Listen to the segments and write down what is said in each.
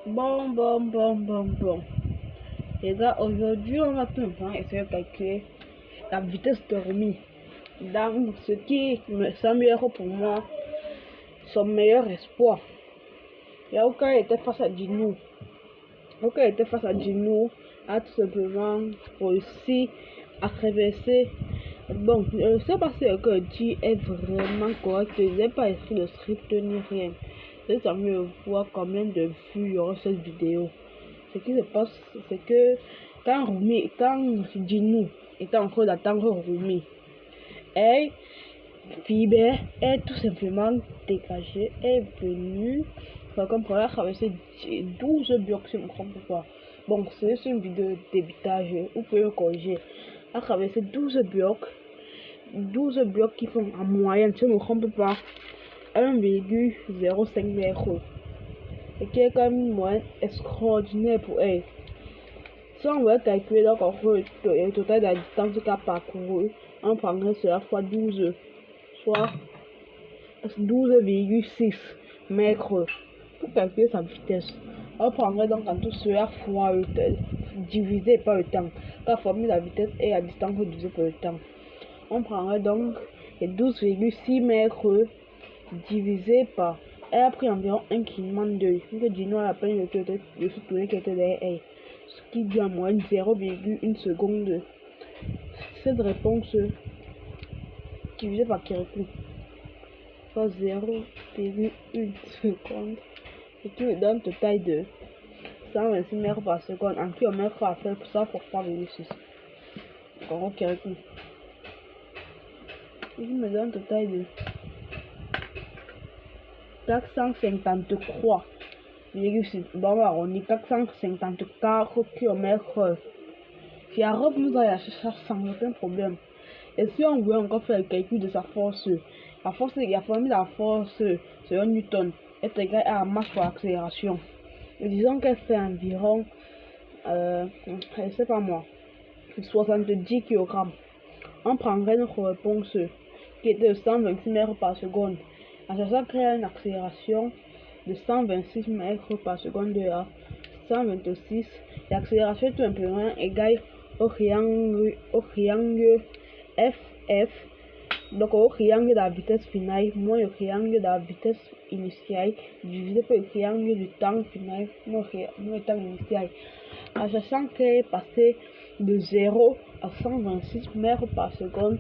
Bon. Les gars, aujourd'hui, on va tout essayer de calculer la vitesse de remis. Dans ce qui me semble pour moi, son meilleur espoir. Yaouka était face à Djinou. Yaouka était face à Djinou, a tout simplement réussi à traverser. Bon, je ne sais pas si ce que dit est vraiment correct. Je n'ai pas écrit le script ni rien. Je mieux voir combien de vues il y aura cette vidéo. Ce qui se passe, c'est que quand Djinou était en train d'attendre Rumi, et Fiber est tout simplement dégagé, est venu, comme pour la traverser 12 blocs, si je ne me trompe pas. Bon, c'est une vidéo de débitage, vous pouvez le corriger. A traversé 12 blocs qui font en moyenne, si je ne me trompe pas, 1,05 mètres. Et qui est quand même une moyenne extraordinaire pour elle. Si on veut calculer donc le total de la distance qu'a parcouru, on prendrait cela fois 12, soit 12,6 mètres. Pour calculer sa vitesse, on prendrait donc en tout cela fois le temps, divisé par le temps. La formule de la vitesse et la distance divisée par le temps. On prendrait donc les 12,6 mètres divisé par. Elle a pris environ un kilomètre de. Que Dino a la peine de se tourner qui était derrière elle. Ce qui dit en moyenne 0,1 seconde. Cette réponse divisée par Kirikou, soit 0,1 seconde. Et qui me donne total de 126 mètres par seconde. En kilomètres à faire pour ça pour 3,6. Donc Kirikou. Il me donne total de 453,6. Bon, on est 454 km/h. Qui arrive nous a cherché sans aucun problème. Et si on veut encore faire le calcul de sa force, la formule de la force selon Newton est égale à la masse fois l'accélération. Et disons qu'elle fait environ, je sais pas moi, 70 kg. On prendrait notre réponse qui était de 126 mètres par seconde. En sachant qu'elle a une accélération de 126 mètres par seconde à 126, l'accélération est tout simplement égale au triangle FF, donc au triangle de la vitesse finale moins le triangle de la vitesse initiale divisé par le triangle du temps final moins le temps initial. En sachant qu'elle est passée de 0 à 126 mètres par seconde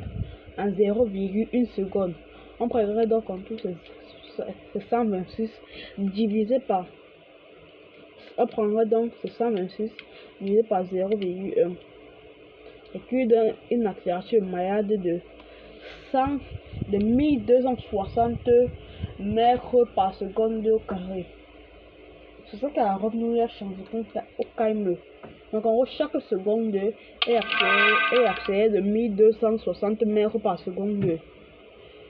en 0,1 seconde. On prendrait donc en tout ce 126 divisé par. On prendrait donc ce 126 divisé par 0,1 et qui donne une accélération malade de 1260 mètres par seconde au carré. C'est ça qu'elle a revenu à changer au calme. Donc en gros, chaque seconde est accélérée de 1260 mètres par seconde.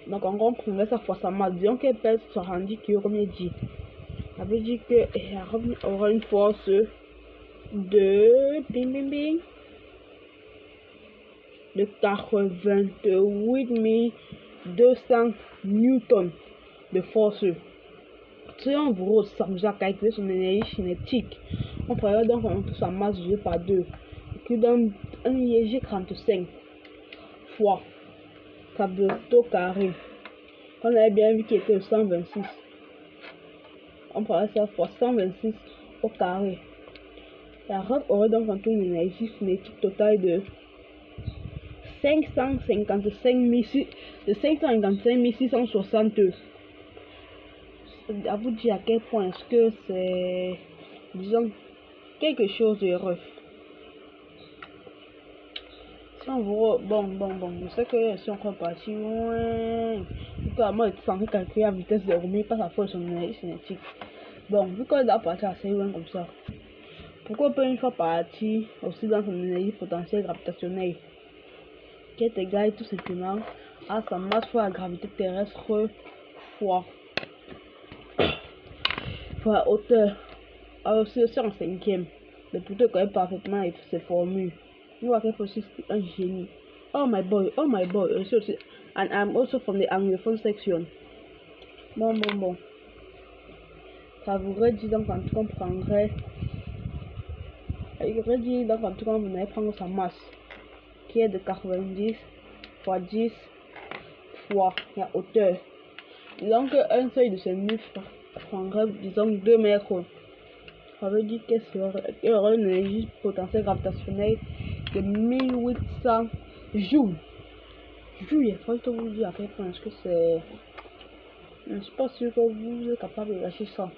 Donc en gros, on prendrait ça fois sa masse. Disons qu'elle pèse 70 kg comme il dit. Ça veut dire qu'elle aura une force de de 88 200 newtons de force. Si on veut s'amuser à calculer son énergie cinétique, on prendrait donc sa masse divisée par 2, qui donne un léger 35 fois sa velocité au carré. On avait bien vu qu'il était 126. On prendrait ça fois 126 au carré. La robe aurait donc en tout une énergie cinétique totale de 555 660. À vous dire à quel point est-ce que c'est, disons, quelque chose de heureux. Si on veut, bon, je sais que si on est parti loin, moi je suis censé calculer la vitesse de Rumi par sa force son énergie cinétique. Bon, vu qu'on est parti assez loin comme ça, pourquoi pas une fois parti aussi dans son énergie potentielle gravitationnelle, qui est égale tout simplement à sa masse fois la gravité terrestre fois la hauteur. Alors aussi en cinquième, le plutôt connaît parfaitement ses formules. You are aussi un génie. Oh my boy. Aussi, and I'm also from the anglophone section. Bon. Ça voudrait dire donc en tout cas on prendrait. Il voudrait dire donc en tout cas on allait prendre sa masse qui est de 90 fois 10 fois la hauteur. Donc un seuil de ce mufle prendrait disons 2 mètres. Ça veut dire qu'il y aurait une énergie potentielle gravitationnelle de 1800 joules. Joules, il faut que vous dire à quel point est-ce que c'est. Je ne suis pas sûr que vous êtes capable de lâcher ça.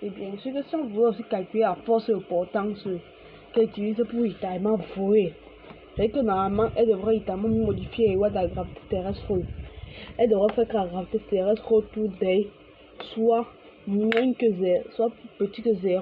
Et bien sûr que si on veut aussi calculer la force et la potence qu'elle utilise pour littéralement voler, c'est que normalement elle devrait littéralement modifier les lois de la gravité terrestre. Elle devrait faire que la gravité terrestre autour d'elle soit moins que 0, soit plus petit que 0.